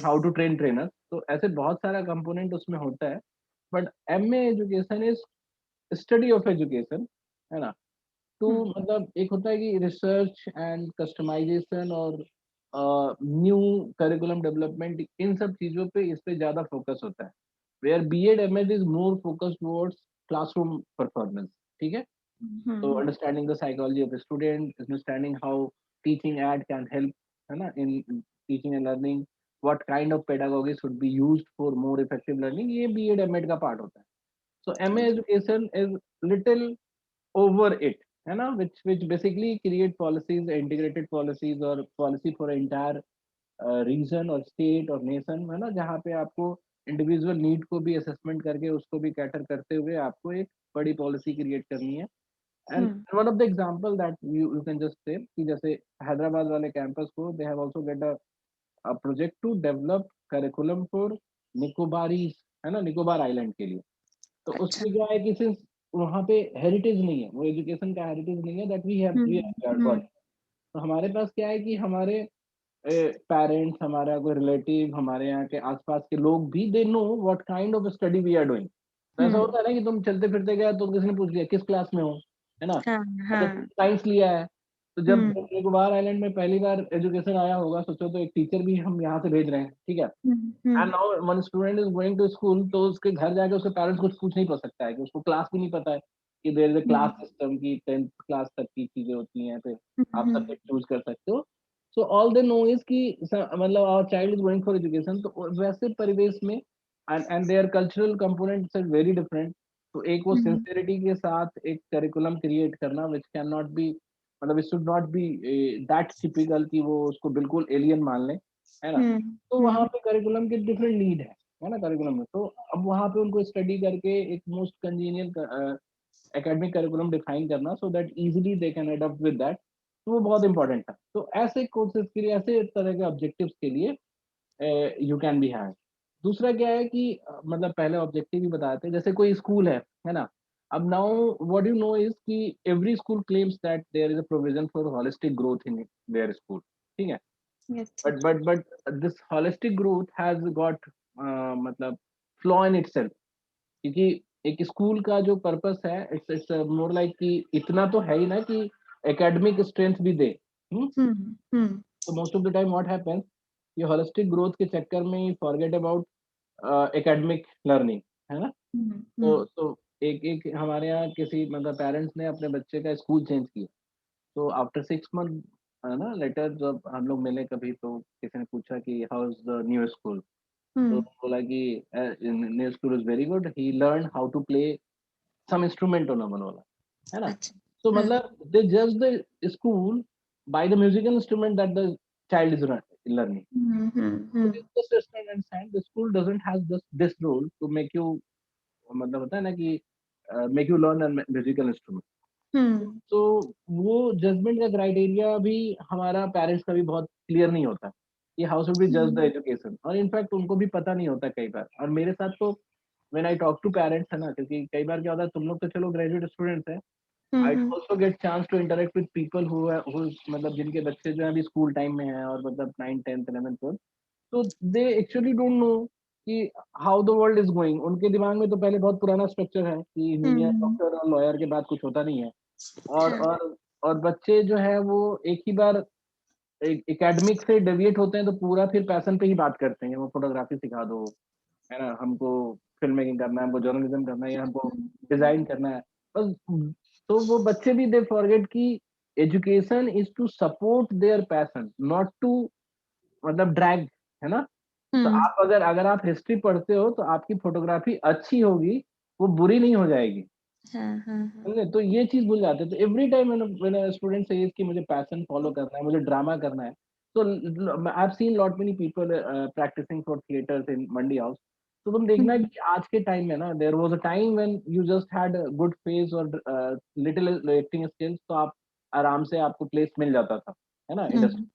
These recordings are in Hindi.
हाउ टू ट्रेन ट्रेनर, तो ऐसे बहुत सारा कंपोनेंट उसमें होता है। But MA education is study of education, है ना? तो हुँ, मतलब एक होता है कि रिसर्च एंड कस्टमाइजेशन और न्यू करिकुलम डेवलपमेंट, इन सब चीज़ों पे इस पे ज़्यादा फोकस होता है। Where BEd MEd is more focused towards classroom performance, ठीक है? So hmm, understanding the psychology of the student, understanding how teaching ad can help, है ना, in teaching and learning, what kind of pedagogy should be used for more effective learning, ये बीएड एमएड का पार्ट होता है। So MA education is little over it, है ना, which basically create policies, integrated policies or policy for entire region और स्टेट और नेशन, है ना, जहाँ पे आपको इंडिविजुअल नीड को भी असेसमेंट करके उसको भी कैटर करते हुए आपको एक बड़ी पॉलिसी क्रिएट करनी है। And um, one of the example that you can just say कि जैसे हैदराबाद वाले कैंपस को they have also get a project to develop curriculum for Nicobarese, है ना, निकोबार आइलैंड के लिए। तो अच्छा। उसमें क्या है कि सिंस वहाँ पे हेरिटेज नहीं है, वो एजुकेशन का हेरिटेज नहीं है that um, we have um, got. तो हमारे पास क्या है कि हमारे पेरेंट्स, हमारा कोई रिलेटिव, हमारे यहाँ के आसपास के लोग भी they know what kind of study we are doing. तो ऐसा हुँ, होता है ना कि तुम चलते फिरते गए तो किसी ने पूछ लिया किस क्लास में हो, है ना? हाँ, अच्छा हाँ, साइंस लिया है, तो जब हुँ, निकोबार आइलैंड में पहली बार एजुकेशन आया होगा, सोचो तो एक टीचर भी हम यहाँ से भेज रहे हैं, ठीक है? हुँ, हुँ, and now one student is going to school, तो उसके घर जाके उसके पेरेंट्स कुछ पूछ नहीं पा सकता है कि उसको क्लास भी नहीं पता है कि there is a um, class system की 10th क्लास तक की चीजें होती हैं, फिर हुँ, आप हुँ, सब्जेक्ट चूज कर सकते हो। So all they know is कि मतलब our child is going for education, तो वैसे परिवेश में and their cultural components are very different. तो एक वो हुँ, सिंसियरिटी के साथ एक करिकुलम क्रिएट करना विच कैन नॉट बी, मतलब it should not be that typical कि वो उसको बिल्कुल एलियन मान लें, है ना? हुँ, तो हुँ, वहाँ पे करिकुलम की डिफरेंट नीड है ना करिकुलम में। तो अब वहाँ पे उनको स्टडी करके एक most congenial academic curriculum define करना so that easily they can adopt with that, तो वो बहुत इंपॉर्टेंट था। तो ऐसे कोर्सेज के लिए, ऐसे तरह के ऑब्जेक्टिव्स के लिए यू कैन बी हैव। दूसरा क्या है कि मतलब पहले ऑब्जेक्टिव ही बताए थे, जैसे कोई स्कूल है ना? अब now what you know is कि every school claims that there is a provision for holistic growth in their school, ठीक है? अच्छा। But this holistic growth has got मतलब फ्लॉ इन इटसेल्फ, क्योंकि एक स्कूल का जो पर्पस है इट्स इट्स मोर लाइक कि इतना तो है ही ना कि एकेडमिक स्ट्रेंथ भी दे। हुँ, हुँ, तो most of the time what happens, ये होलिस्टिक ग्रोथ के चक्कर में ही फॉरगेट अबाउट एकेडमिक लर्निंग, है ना? हुँ, हुँ, तो एक एक हमारे यहाँ किसी मतलब पेरेंट्स ने अपने बच्चे का स्कूल चेंज किया, तो आफ्टर 6 मंथ, है ना, लेटर जब हम लोग मिले कभी, तो किसी ने पूछा कि how is the new school, तो हुँ, बोला कि new school is very good, he learn how to play some instrument on a बोला, है ना? अच्छा। तो हाँ, मतलब दे जज the school by the musical instrument that the child is learning. Um, um, So um, this just understand the school doesn't have this role to make you, मतलब होता है ना कि make you learn a musical instrument. हुँ, तो वो जजमेंट का क्राइटेरिया भी हमारा पेरेंट्स का भी बहुत क्लियर नहीं होता कि हाउ शुड बी जज द हुँ, एजुकेशन, और इनफैक्ट उनको भी पता नहीं होता कई बार। और मेरे साथ तो when I talk to parents, है ना, क्योंकि कई बार क्या होता है, तुम लोग तो चलो ग्रेजुएट स्टूडेंट्स हैं, हुँ, आई हुँ, also get chance to interact with people who मतलब जिनके बच्चे जो है अभी स्कूल टाइम में हैं और मतलब 9 10 11 12, तो दे एक्चुअली डोंट नो कि how the world is going. उनके दिमाग में तो पहले बहुत पुराना स्ट्रक्चर है कि इंजीनियर, हुँ, डॉक्टर और लॉयर के बाद कुछ होता नहीं है। और हाँ, और और बच्चे जो है वो एक ही बार एकेडमिक से डेविएट होते हैं तो पूरा फिर पैशन पे ही बात करते हैं, वो फोटोग्राफी सिखा दो, है ना, हमको फिल्म मेकिंग करना है, हमको जर्नलिज्म करना है, या हमको हुँ, हुँ, डिजाइन करना है, बस। तो वो बच्चे भी दे फॉरगेट कि education is to support their passion, not to मतलब ड्रैग, है ना? तो हुँ, आप अगर अगर आप हिस्ट्री पढ़ते हो तो आपकी फोटोग्राफी अच्छी होगी, वो बुरी नहीं हो जाएगी, हाँ, हाँ, हाँ, समझे? तो ये चीज़ भूल जाते हैं। तो every time when student says कि मुझे पैशन फॉलो करना है, मुझे ड्रामा करना है, तो I have seen lot many people practicing for theatres in Mandi House. तो तुम देखना हुँ, कि आज के टाइम में ना, there was a time when you just had a good face और लिटिल एक्टिंग स्किल्स, तो आप आराम से आपको प्लेस मिल जाता था, है ना? इंडस्ट्री, हुँ,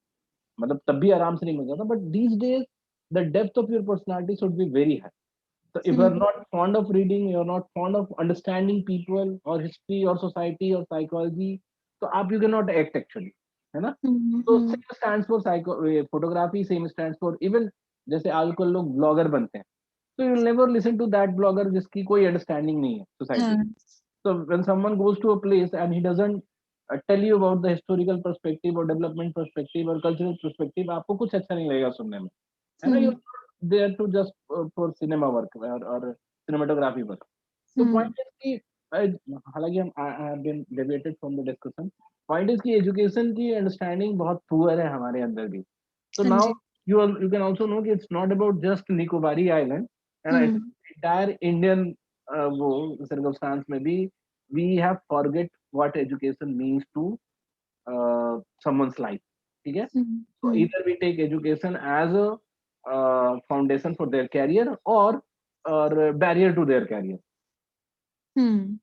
मतलब तब भी आराम से नहीं मिल जाता, but these days the depth of your personality should be very high. So if hmm, you're not fond of reading, you're not fond of understanding people or history or society or psychology, तो आप you cannot act actually, है ना? हुँ, So hmm, same stands for photography, same stands for even जैसे आजकल लोग ब्लॉगर बनते हैं, तो you never listen to that blogger जिसकी कोई अंडरस्टैंडिंग नहीं है सोसाइटी हाँ, की। So when someone goes to a place and he doesn't tell you about the historical perspective or development perspective or cultural perspective, आपको कुछ अच्छा नहीं लगेगा सुनने में, है ना? हुँ, You're there to just for cinema work or cinematography work. तो हुँ, पॉइंट इज कि हालांकि हम I have been deviated from the discussion. Point is कि एजुकेशन की अंडरस्टैंडिंग बहुत पुअर है हमारे अंदर भी। So हाँ now ji. you can also know कि it's not about just Nicobar Island, and it's hmm, entire Indian वो circumstance में भी we have forget what education means to someone's life. ठीक है? हुँ, So hmm, either we take education as a foundation for their career or barrier to their career. हुँ,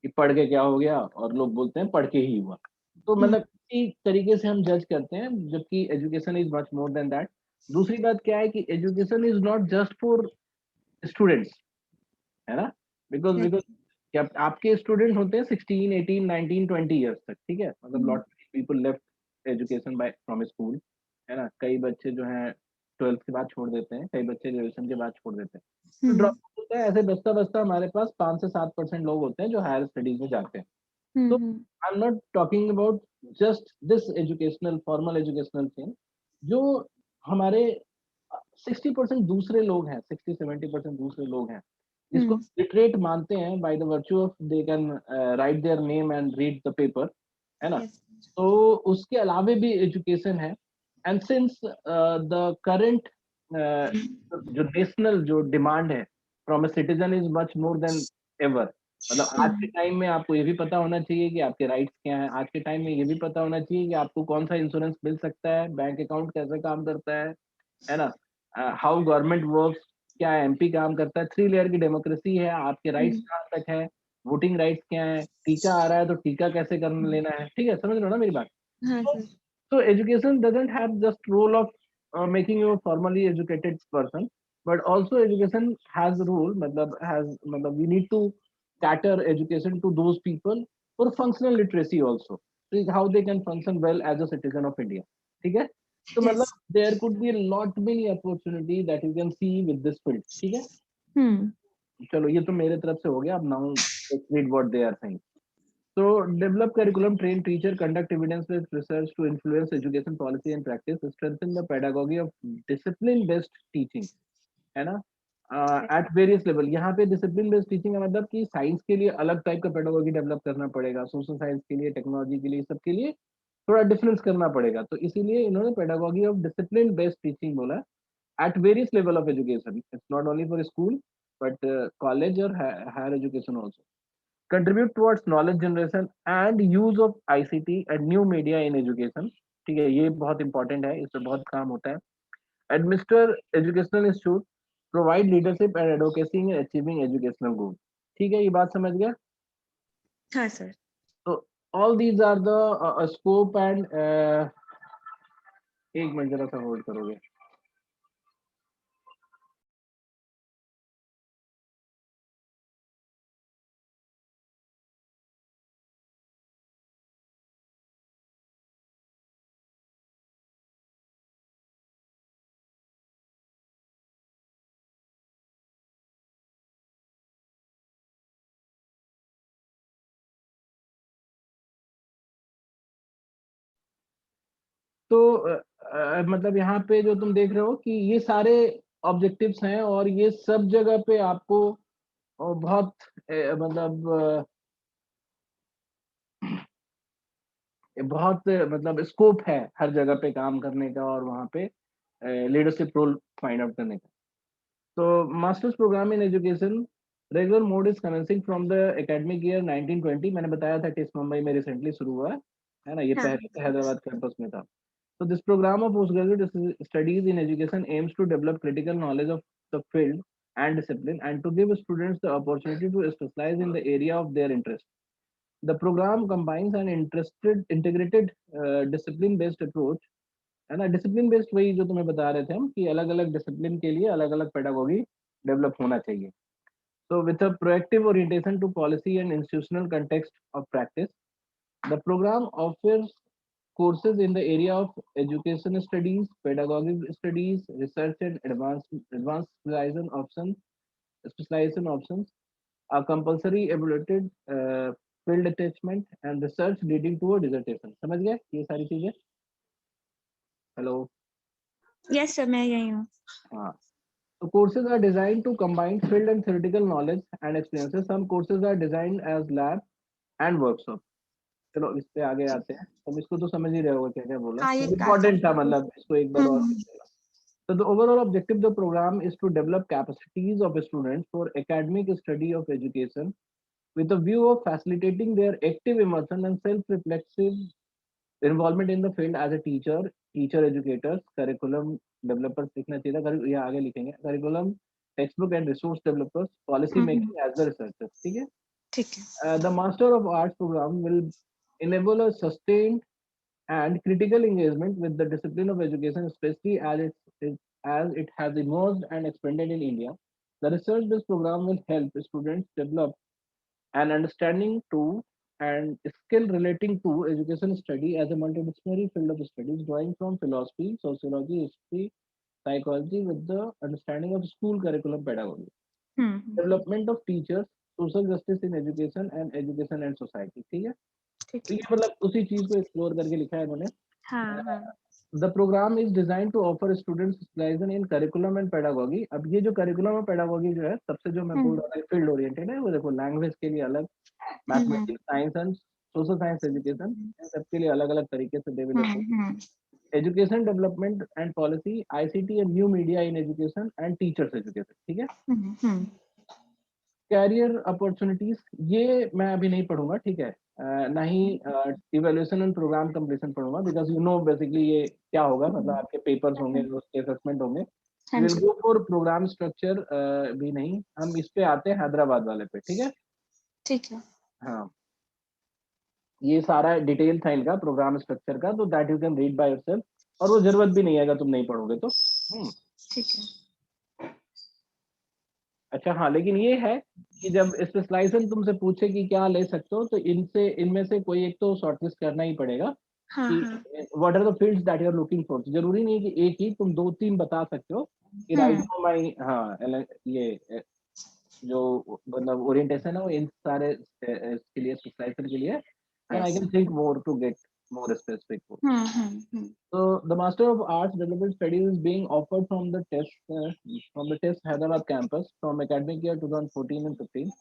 कि पढ़ के क्या हो गया और लोग बोलते हैं पढ़ के ही हुआ। तो हुँ, मतलब इसी तरीके से हम जज करते हैं जबकि education is much more than that. दूसरी बात क्या है कि education is not just for students, है ना? Because yes. बिकॉज़ क्या आपके स्टूडेंट होते हैं 16, 18, 19, 20 इयर्स तक, ठीक है? मतलब हुँ, lot people left education by from school, है ना? कई बच्चे जो हैं 12th के बाद छोड़ देते हैं, कई बच्चे ग्रेजुएशन के बाद छोड़ देते हैं। तो हुँ, ड्रॉप होता है ऐसे बचता-बचता हमारे पास 5 से 7% लोग होते हैं जो हायर स्टडीज़ में जाते हैं। हुँ, So hmm, I'm not talking about just this educational formal educational thing जो हमारे 60% दूसरे लोग हैं, 60-70% दूसरे लोग हैं जिसको हुँ, लिटरेट मानते हैं by the virtue of they can write their name and read the paper, है ना? यस। तो उसके अलावे भी एजुकेशन है। एंड सिंस द करंट जो नेशनल जो डिमांड है from a citizen is much more than ever. मतलब आज के हुँ, टाइम में आपको ये भी पता होना चाहिए कि आपके राइट्स क्या हैं, आज के टाइम में ये भी पता होना चाहिए कि आपको कौन सा इंश्योरेंस मिल सकता है, बैंक अकाउंट कैसे काम करता है ना? हाउ गवर्नमेंट वर्क्स, क्या एमपी काम करता है, 3 लेयर की डेमोक्रेसी है, आपके राइट्स हुँ, कहाँ तक है, वोटिंग राइट्स क्या है, टीका आ रहा है तो टीका कैसे करना हुँ, लेना है, ठीक है? समझ रहे हो ना मेरी बात? हाँ So sir. so education doesn't have just role of making you a formally educated person, but also education has a role, मतलब we need to cater education to those people for functional literacy also, so how they can function well as a citizen of India, ठीक है? तो मतलब yes. there could be a lot many opportunity that you can see with this field, ठीक है? हुँ, चलो ये तो मेरे तरफ से हो गया, अब now let's read what they are saying. So develop curriculum, train teacher, conduct evidence-based research to influence education policy and practice, strengthen the pedagogy of discipline-based teaching, है ना? यस। एट वेरियस लेवल यहाँ पे डिसिप्लिन बेस्ड टीचिंग का मतलब कि साइंस के लिए अलग टाइप का पेडागोजी डेवलप करना पड़ेगा, सोशल साइंस के लिए, टेक्नोलॉजी के लिए, सबके लिए थोड़ा डिफरेंस करना पड़ेगा। तो इसीलिए इन्होंने pedagogy of discipline based teaching बोला at various level of education. It's not only for school but college और higher education also. Contribute towards knowledge generation and use of ICT and new media in education. ठीक है, ये बहुत इंपॉर्टेंट है, इससे बहुत काम होता है। Administer educational institute, provide leadership and advocacy in achieving educational goal. ठीक है, ये बात समझ गया? हाँ सर। तो all these are the scope and एक मिनट जरा सा होल्ड करोगे? तो मतलब यहाँ पे जो तुम देख रहे हो कि ये सारे ऑब्जेक्टिव्स हैं और ये सब जगह पे आपको बहुत बहुत मतलब स्कोप है हर जगह पे काम करने का और वहाँ पे लीडरशिप रोल फाइंड आउट करने का। तो masters programme in education regular mode is commencing from the academic year 1920। मैंने बताया था कि इस मुंबई में रिसेंटली शुरू हुआ है ना? ये हाँ, पहले तो हैदराबाद कैंपस में था। So this program of postgraduate studies in education aims to develop critical knowledge of the field and discipline and to give students the opportunity to specialize in the area of their interest. The program combines an interested integrated discipline based approach, है ना? डिसिप्लिन बेस्ड वही जो तुम्हें बता रहे थे हम कि अलग-अलग डिसिप्लिन के लिए अलग-अलग पेडागोगी डेवलप होना चाहिए। So with a proactive orientation to policy and institutional context of practice, the program offers courses in the area of education studies, pedagogic studies, research and advanced specialization options are compulsory evaluated field attachment and research leading to a dissertation. समझ गए ये सारी चीजें? Hello. Yes sir, मैं यही हूँ. हाँ. So courses are designed to combine field and theoretical knowledge and experiences. Some courses are designed as lab and workshop. चलो इस पे आगे आते हैं. तुम इसको तो समझ ही रहे हो क्या क्या बोला. हाँ ये Important था मतलब इसको एक बार और. हम्म So the overall objective of the program is to develop capacities of students for academic study of education with a view of facilitating their active immersion and self-reflexive involvement in the field as a teacher educators, curriculum developers लिखना चाहिए था, ये आगे लिखेंगे, curriculum, textbook and resource developers, policy making as the researchers, ठीक है? ठीक है. The Master of Arts program will enable a sustained and critical engagement with the discipline of education, especially as it has emerged and expanded in India. The research-based program will help students develop an understanding to and skill relating to education study as a multidisciplinary field of studies, drawing from philosophy, sociology, history, psychology with the understanding of school curriculum pedagogy, development of teachers, social justice in education and society. ठीक है? ठीक तो है. ये मतलब उसी चीज को एक्सप्लोर करके लिखा है इन्होंने. हाँ हाँ. The program is designed to offer students specialization in curriculum and pedagogy. अब ये जो curriculum और pedagogy जो है सबसे जो मैं बोल रहा था फील्ड ओरिएंटेड है, वो देखो लैंग्वेज के लिए अलग, mathematics, science and social science education, सबके लिए अलग अलग तरीके से they will education development and policy, ICT and new media in education and teachers education. ठीक है. कैरियर अपॉर्चुनिटीज ये मैं अभी नहीं पढ़ूंगा, ठीक है. ना ही इवैल्यूएशन एंड प्रोग्राम कंप्लीशन पढ़ूंगा, बिकॉज यू नो बेसिकली ये क्या होगा, मतलब आपके पेपर्स होंगे, उसके असेसमेंट होंगे. Will go for programme structure भी नहीं, हम इस पे आते हैं हैदराबाद वाले पे. ठीक है. ठीक है. हाँ, ये सारा डिटेल था इनका प्रोग्राम स्ट्रक्चर का, तो that you can read by yourself, और वो जरूरत भी नहीं है अगर तुम नहीं पढ़ोगे तो. ठीक है. अच्छा हाँ, लेकिन ये है कि जब स्पेशलाइजेशन तुमसे पूछे कि क्या ले सकते हो, तो इनमें से कोई एक तो शॉर्टलिस्ट करना ही पड़ेगा कि what are the fields that you are looking for. जरूरी नहीं है कि एक ही, तुम 2-3 बता सकते हो कि राइट नो माई, हाँ ये जो मतलब ओरिएंटेशन है वो इन सारे इसके लिए, स्पेशलाइजेशन के लिए, and I can think more to get more specific. So the Master of Arts Development Studies is being offered from the TESS Hyderabad campus from academic year 2014 and 15.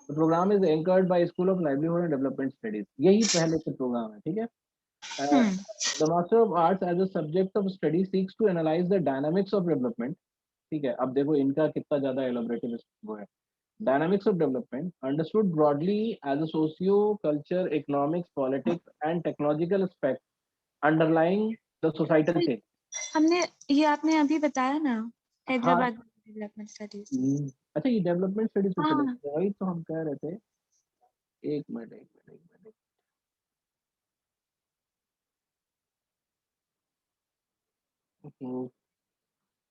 The program is anchored by School of Livelihood and Development Studies. यही पहले से प्रोग्राम है. ठीक है. The Master of Arts as a subject of study seeks to analyze the dynamics of development. ठीक है. अब देखो इनका कितना ज्यादा elaborative वो है. Dynamics of development, understood broadly as a socio-culture, economics, politics, and technological aspect underlying the societal change. हमने ये आपने अभी बताया ना, हैदराबाद डेवलपमेंट स्टडीज. अच्छा, ये डेवलपमेंट स्टडीज पे चले गए, वही तो हम कह रहे थे. एक मिनट.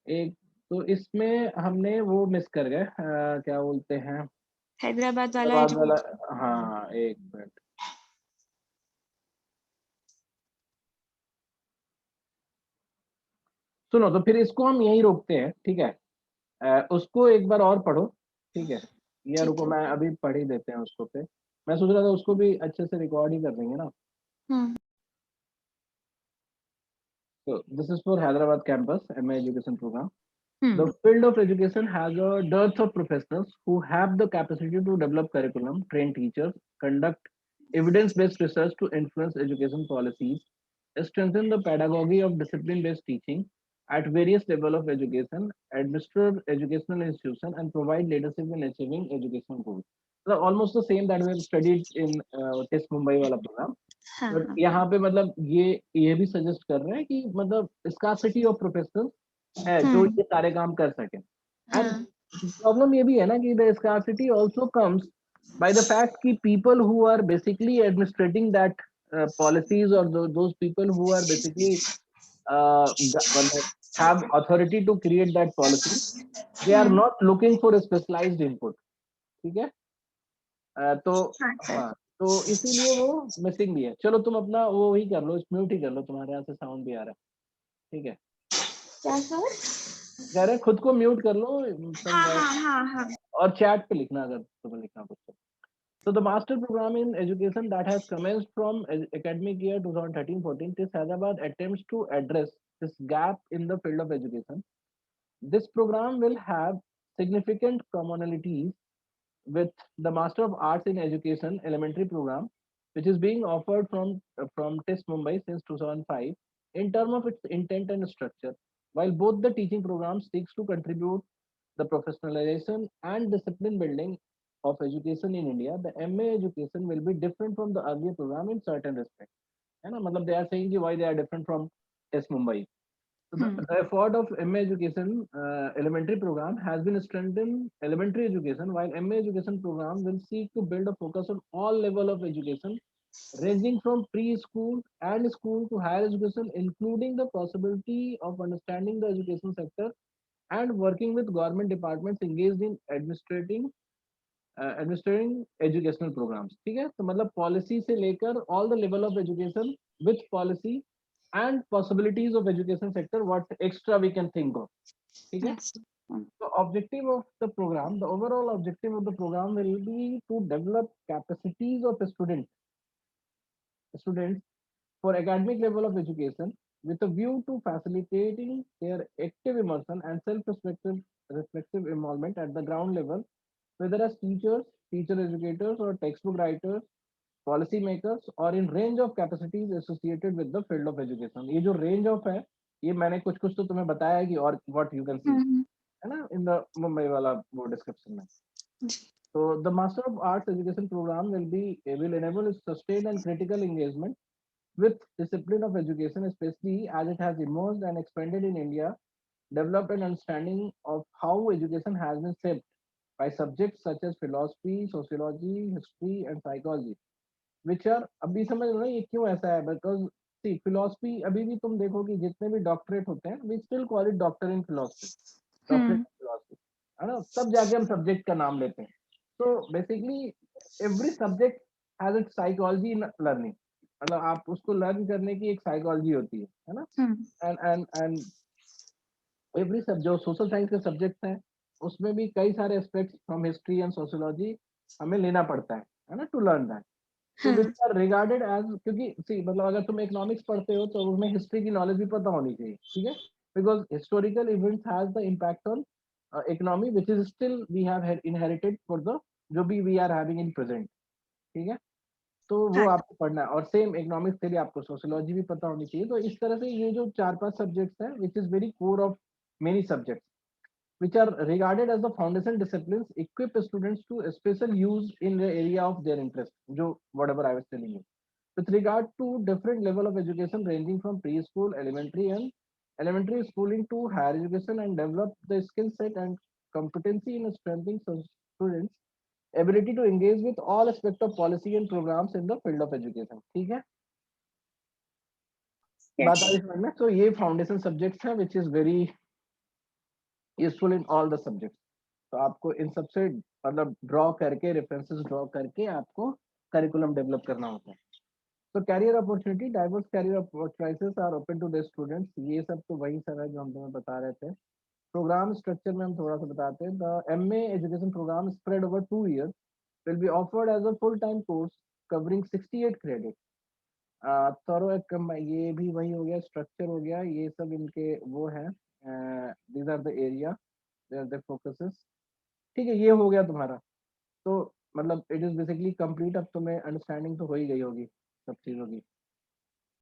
एक तो इसमें हमने वो मिस कर गए, क्या बोलते हैं, हैदराबाद वाला. हाँ एक मिनट. सुनो, तो फिर इसको हम यहीं रोकते हैं. ठीक है. उसको एक बार और पढ़ो. ठीक है. या रुको, मैं अभी पढ़ ही देते हैं उसको पे. मैं सोच रहा था उसको भी अच्छे से रिकॉर्ड ही कर देंगे ना. So this is for Hyderabad campus MA education program. The field of education has a dearth of professionals who have the capacity to develop curriculum, train teachers, conduct evidence-based research to influence education policies, strengthen the pedagogy of discipline-based teaching at various levels of education, administer educational institutions, and provide leadership in achieving educational goals. So almost the same that we have studied in TESS Mumbai वाला program. But यहाँ पे मतलब ये भी सजेस्ट कर रहे हैं कि मतलब स्कार्सिटी ऑफ प्रोफेशनल्स है जो ये सारे काम कर सके. एंड प्रॉब्लम ये भी है ना कि the scarcity also comes by the fact कि people who are basically administrating that policies, or those people who are basically have authority to create that policy, they are not looking for a specialized input. ठीक है. तो हाँ, तो इसीलिए वो मिसिंग भी है। चलो तुम अपना वो ही कर लो, म्यूट ही कर लो, तुम्हारे यहाँ से साउंड भी आ रहा है, ठीक है? क्या सर? कह रहे खुद को म्यूट कर लो हाँ समवेयर, हाँ हाँ हाँ। और चैट पे लिखना अगर तुम्हें लिखना कुछ तो। So the master program in education that has commenced from academic year 2013-14, TIS Hyderabad attempts to address this gap in the field of education. This program will have significant commonalities with the Master of Arts in Education elementary program, which is being offered from TIS Mumbai since 2005 in terms of its intent and structure. While both the teaching programs seeks to contribute the professionalization and discipline building of education in India, the MA education will be different from the earlier program in certain respects. है ना? मतलब they are saying why they are different from TIS Mumbai. So the effort of MA education elementary program has been strengthened elementary education, while MA education program will seek to build a focus on all level of education, ranging from preschool and school to higher education, including the possibility of understanding the education sector and working with government departments engaged in administering educational programs. ठीक है? तो मतलब पॉलिसी से लेकर all the level of education with policy and possibilities of education sector, what extra we can think of. ठीक है? Yes. The objective of the program, the overall objective of the program will be to develop capacities of students for academic level of education with a view to facilitating their active immersion and self-reflective involvement at the ground level, whether as teachers, teacher educators, or textbook writers, policy makers, or in range of capacities associated with the field of education. ये जो range of है, ये मैंने कुछ कुछ तो तुम्हें बताया कि और what you can see, है ना, in the मुंबई वाला वो description में. So the Master of Arts education program will enable sustained and critical engagement with discipline of education, especially as it has emerged and expanded in India, developed an understanding of how education has been shaped by subjects such as philosophy, sociology, history, and psychology, which are अभी समझ लो ना ये क्यों ऐसा है, because see philosophy अभी भी तुम देखो कि जितने भी डॉक्टरेट होते हैं, we still call it doctor in philosophy, doctorate in philosophy, है ना, तब जाके हम सब्जेक्ट का नाम लेते हैं. तो basically every subject has its psychology in learning, मतलब आप उसको लर्न करने की एक साइकोलॉजी होती है ना. एंड एवरी सब जो सोशल साइंस के सब्जेक्ट्स हैं उसमें भी कई सारे aspects from history and sociology हमें लेना पड़ता है ना, टू लर्न दैट. तो विच आर रिगार्डेड एज, क्योंकि सी मतलब अगर तुम इकोनॉमिक्स पढ़ते हो तो उसमें हिस्ट्री की नॉलेज भी पता होनी चाहिए, ठीक है, because historical events has the impact on economy which is still we have inherited for the जो भी we are having in present. ठीक है, तो वो हाँ आपको पढ़ना है, और सेम इकोनॉमिक्स के लिए आपको सोशियोलॉजी भी पता होनी चाहिए. तो इस तरह से ये जो 4-5 सब्जेक्ट्स हैं which is very core of many subjects which are regarded as the foundation disciplines equip students to a special use in the area of their interest, jo whatever I was telling you, with regard to different level of education ranging from preschool, elementary schooling to higher education, and develop the skill set and competency in strengthening students ability to engage with all aspect of policy and programs in the field of education. ठीक है, बात आ yes. रही समझ में? तो ये फाउंडेशन सब्जेक्ट्स हैं which is very useful in all the subjects. तो आपको इन सबसे मतलब ड्रॉ करके रेफरेंसेस ड्रॉ करके आपको करिकुलम डेवलप करना होता है. तो career opportunity, diverse career opportunities are open to the students. ये सब तो वही सब है जो हम तुम्हें बता रहे थे. प्रोग्राम स्ट्रक्चर में हम थोड़ा सा बताते हैं. The MA education programme spread over 2 years will be offered as a full time course covering 68 credits. थोरो ये भी वही हो गया, स्ट्रक्चर हो गया, ये सब इनके वो है, these are the area the focuses. ठीक है, ये हो गया तुम्हारा. तो मतलब इट इज बेसिकली कंप्लीट. अब तुम्हें अंडरस्टैंडिंग तो हो ही गई होगी सब चीजों की.